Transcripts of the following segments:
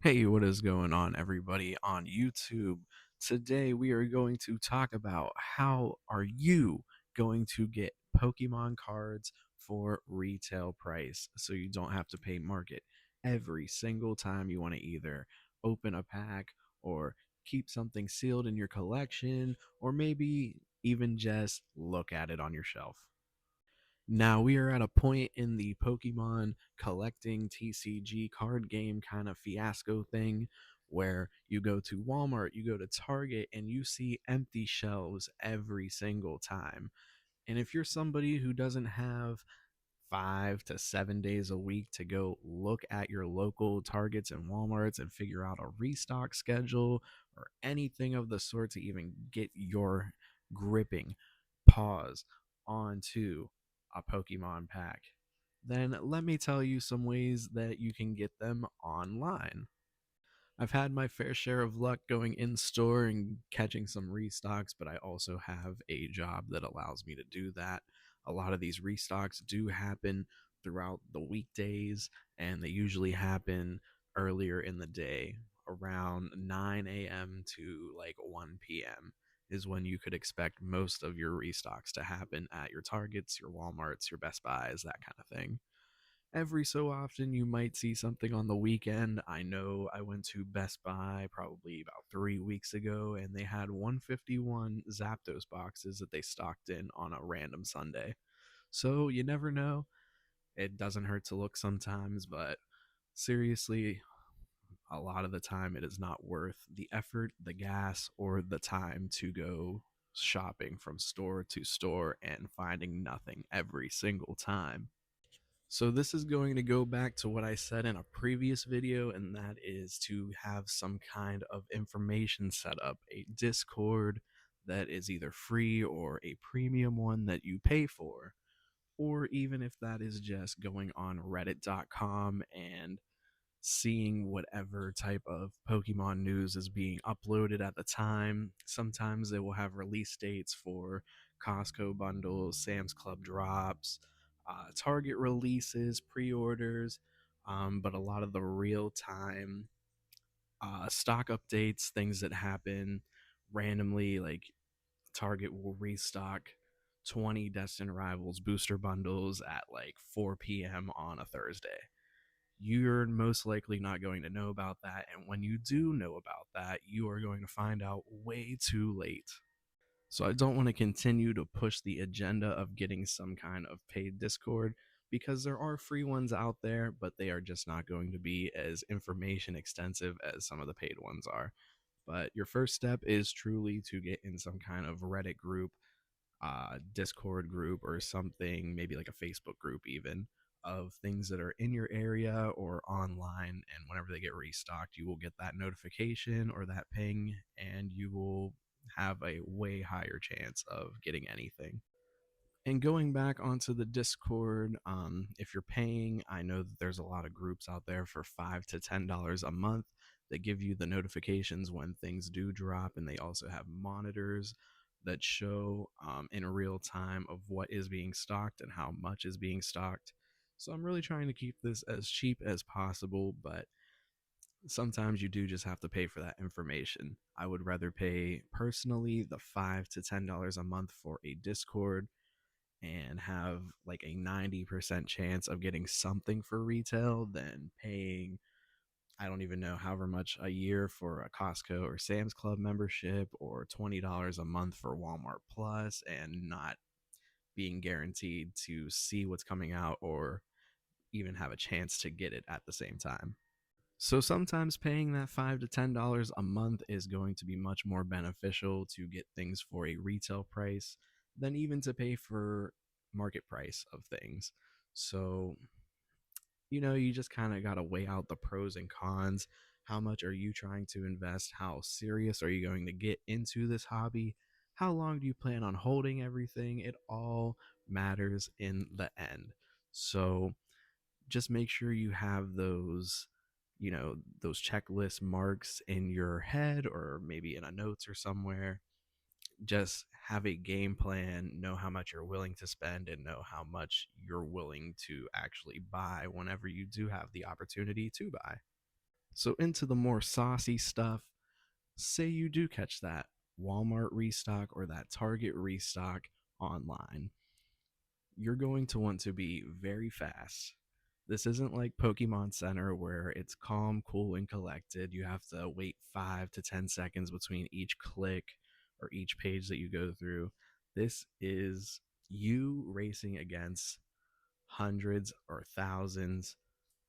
Hey, what is going on, everybody on YouTube? Today we are going to talk about how are you going to get Pokemon cards for retail price so you don't have to pay market every single time you want to either open a pack or keep something sealed in your collection or maybe even just look at it on your shelf. Now we are at a point in the Pokemon collecting TCG card game kind of fiasco thing where you go to Walmart, you go to Target, and you see empty shelves every single time. And if you're somebody who doesn't have 5 to 7 days a week to go look at your local Targets and Walmarts and figure out a restock schedule or anything of the sort to even get your gripping paws onto a Pokemon pack, then let me tell you some ways that you can get them online. I've had my fair share of luck going in store and catching some restocks, but I also have a job that allows me to do that. A lot of these restocks do happen throughout the weekdays, and they usually happen earlier in the day, around 9 a.m. to like 1 p.m. is when you could expect most of your restocks to happen at your Targets, your Walmarts, your Best Buys, that kind of thing. Every so often you might see something on the weekend. I know I went to Best Buy probably about 3 weeks ago and they had 151 Zapdos boxes that they stocked in on a random Sunday. So you never know. It doesn't hurt to look sometimes, but seriously, a lot of the time it is not worth the effort, the gas, or the time to go shopping from store to store and finding nothing every single time. So this is going to go back to what I said in a previous video, and that is to have some kind of information set up, a Discord that is either free or a premium one that you pay for, or even if that is just going on reddit.com and seeing whatever type of Pokemon news is being uploaded at the time. Sometimes they will have release dates for Costco bundles, Sam's Club drops, Target releases, pre orders, but a lot of the real time stock updates, things that happen randomly, like Target will restock 20 Destined Rivals booster bundles at like 4 p.m. on a Thursday. You're most likely not going to know about that. And when you do know about that, you are going to find out way too late. So I don't want to continue to push the agenda of getting some kind of paid Discord because there are free ones out there, but they are just not going to be as information extensive as some of the paid ones are. But your first step is truly to get in some kind of Reddit group, Discord group or something, maybe like a Facebook group even, of things that are in your area or online. And whenever they get restocked, you will get that notification or that ping, and you will have a way higher chance of getting anything. And going back onto the Discord, if you're paying, I know that there's a lot of groups out there for $5 to $10 a month that give you the notifications when things do drop, and they also have monitors that show in real time of what is being stocked and how much is being stocked. So I'm really trying to keep this as cheap as possible, but sometimes you do just have to pay for that information. I would rather pay personally the $5 to $10 a month for a Discord and have like a 90% chance of getting something for retail than paying, I don't even know, however much a year for a Costco or Sam's Club membership or $20 a month for Walmart Plus and not being guaranteed to see what's coming out or even have a chance to get it at the same time. So sometimes paying that $5 to $10 a month is going to be much more beneficial to get things for a retail price than even to pay for market price of things. So, you just kind of got to weigh out the pros and cons. How much are you trying to invest? How serious are you going to get into this hobby? How long do you plan on holding everything? It all matters in the end. So, just make sure you have those checklist marks in your head or maybe in a notes or somewhere. Just have a game plan, know how much you're willing to spend and know how much you're willing to actually buy whenever you do have the opportunity to buy. So, into the more saucy stuff, say you do catch that Walmart restock or that Target restock online, you're going to want to be very fast. This isn't like Pokemon Center where it's calm, cool, and collected. You have to wait 5 to 10 seconds between each click or each page that you go through. This is you racing against hundreds or thousands,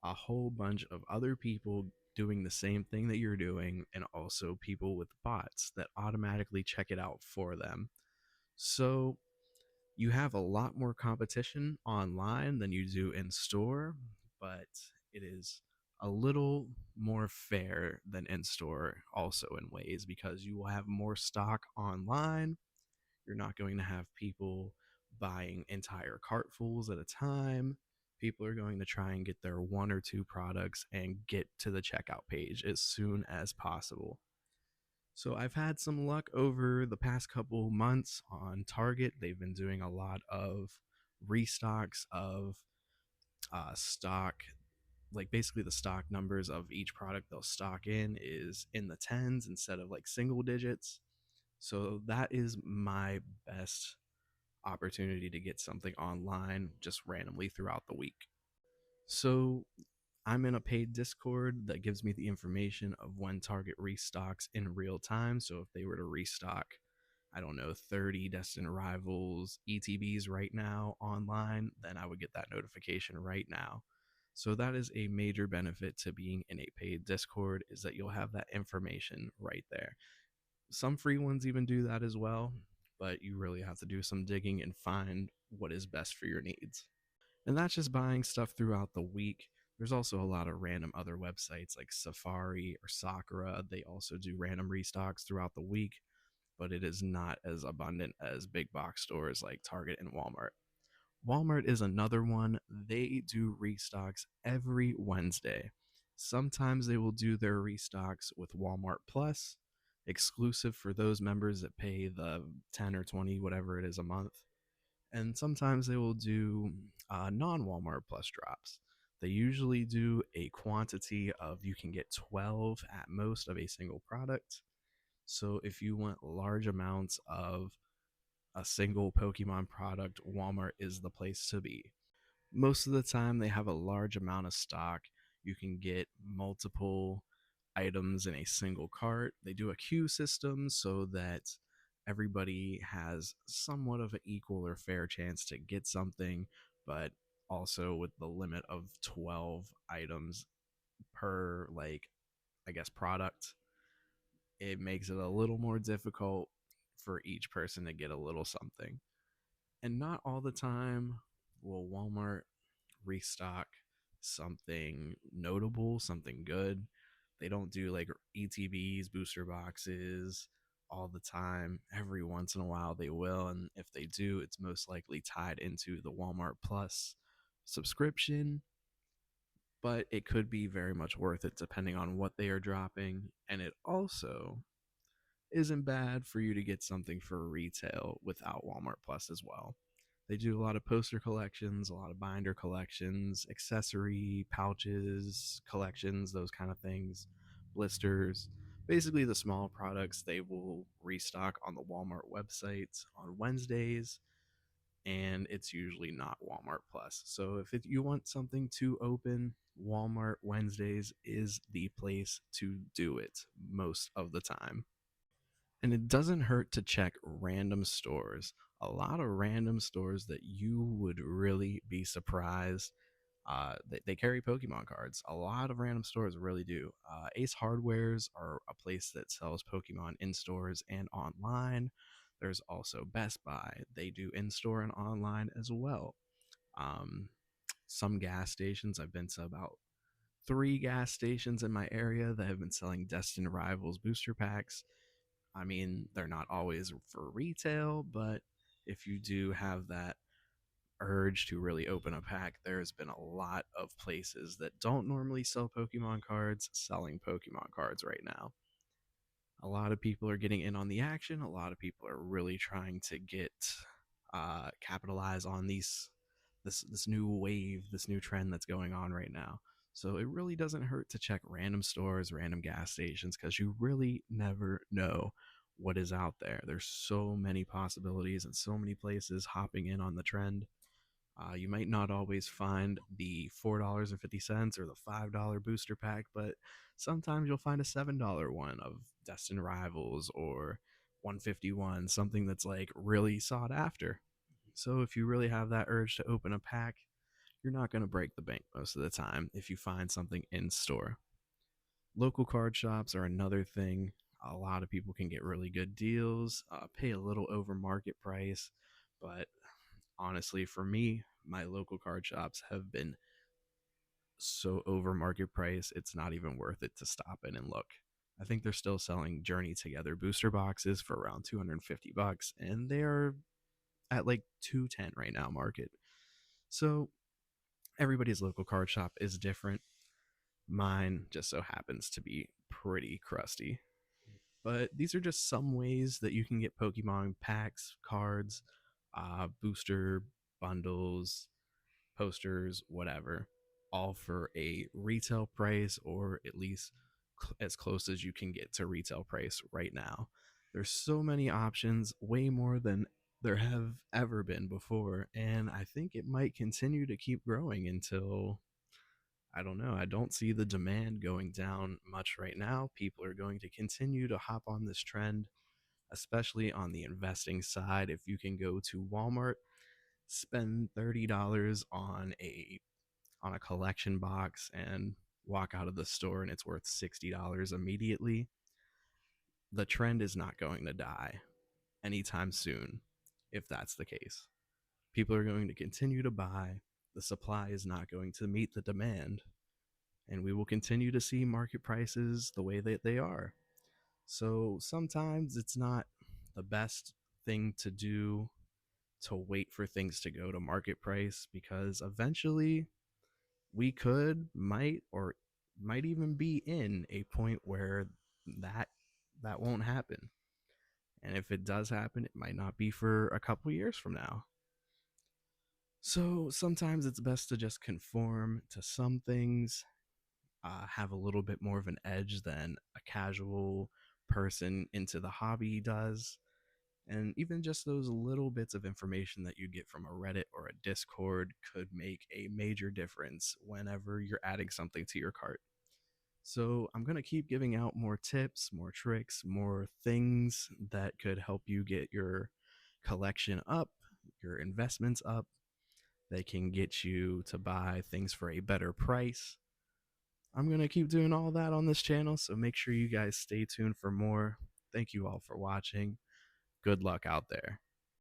a whole bunch of other people doing the same thing that you're doing, and also people with bots that automatically check it out for them. So you have a lot more competition online than you do in store, but it is a little more fair than in store also in ways because you will have more stock online. You're not going to have people buying entire cartfuls at a time. People are going to try and get their one or two products and get to the checkout page as soon as possible. So I've had some luck over the past couple months on Target. They've been doing a lot of restocks of stock, like basically the stock numbers of each product they'll stock in is in the tens instead of like single digits. So that is my best opportunity to get something online just randomly throughout the week. So I'm in a paid Discord that gives me the information of when Target restocks in real time. So if they were to restock, I don't know, 30 Destined Rivals ETBs right now online, then I would get that notification right now. So that is a major benefit to being in a paid Discord is that you'll have that information right there. Some free ones even do that as well, but you really have to do some digging and find what is best for your needs. And that's just buying stuff throughout the week. There's also a lot of random other websites like Safari or Sakura. They also do random restocks throughout the week, but it is not as abundant as big box stores like Target and Walmart. Walmart is another one. They do restocks every Wednesday. Sometimes they will do their restocks with Walmart Plus, exclusive for those members that pay the 10 or 20, whatever it is a month. And sometimes they will do non Walmart Plus drops. They usually do a quantity of you can get 12 at most of a single product. So if you want large amounts of a single Pokemon product, Walmart is the place to be. Most of the time, they have a large amount of stock. You can get multiple items in a single cart. They do a queue system so that everybody has somewhat of an equal or fair chance to get something, but also with the limit of 12 items per, like, I guess, product, it makes it a little more difficult for each person to get a little something. And not all the time will Walmart restock something notable, something good. They don't do like ETBs, booster boxes all the time. Every once in a while they will. And if they do, it's most likely tied into the Walmart Plus subscription. But it could be very much worth it depending on what they are dropping. And it also isn't bad for you to get something for retail without Walmart Plus as well. They do a lot of poster collections, a lot of binder collections, accessory pouches collections, those kind of things, blisters. Basically, the small products they will restock on the Walmart website on Wednesdays, and it's usually not Walmart Plus. So you want something to open, Walmart Wednesdays is the place to do it most of the time. And it doesn't hurt to check random stores. A lot of random stores that you would really be surprised. They carry Pokemon cards. A lot of random stores really do. Ace Hardwares are a place that sells Pokemon in stores and online. There's also Best Buy. They do in store and online as well. Um, some gas stations, I've been to about 3 gas stations in my area that have been selling Destined Rivals booster packs. I mean, they're not always for retail, but if you do have that urge to really open a pack, there's been a lot of places that don't normally sell Pokemon cards selling Pokemon cards right now. A lot of people are getting in on the action. A lot of people are really trying to get capitalize on this new wave, this new trend that's going on right now. So it really doesn't hurt to check random stores, random gas stations, because you really never know what is out there. There's so many possibilities and so many places hopping in on the trend. You might not always find the $4.50 or the $5 booster pack, but sometimes you'll find a $7 one of Destined Rivals or 151, something that's like really sought after. So if you really have that urge to open a pack, you're not going to break the bank most of the time if you find something in store. Local card shops are another thing. A lot of people can get really good deals, pay a little over market price, but honestly, for me, my local card shops have been so over market price, it's not even worth it to stop in and look. I think they're still selling Journey Together booster boxes for around $250, and they're at like 210 right now market. So everybody's local card shop is different. Mine just so happens to be pretty crusty. But these are just some ways that you can get Pokemon packs, cards, booster bundles, posters, whatever, all for a retail price or at least as close as you can get to retail price right now. There's so many options, way more than there have ever been before, and I think it might continue to keep growing until I don't know. I don't see the demand going down much right now. People are going to continue to hop on this trend, especially on the investing side. If you can go to Walmart, spend $30 on a collection box and walk out of the store and it's worth $60 immediately, the trend is not going to die anytime soon if that's the case. People are going to continue to buy. The supply is not going to meet the demand, and we will continue to see market prices the way that they are. So sometimes it's not the best thing to do to wait for things to go to market price, because eventually we might even be in a point where that that won't happen. And if it does happen, it might not be for a couple years from now. So sometimes it's best to just conform to some things, have a little bit more of an edge than a casual person into the hobby does. And even just those little bits of information that you get from a Reddit or a Discord could make a major difference whenever you're adding something to your cart. So, I'm going to keep giving out more tips, more tricks, more things that could help you get your collection up, your investments up. They can get you to buy things for a better price. I'm going to keep doing all that on this channel, so make sure you guys stay tuned for more. Thank you all for watching. Good luck out there.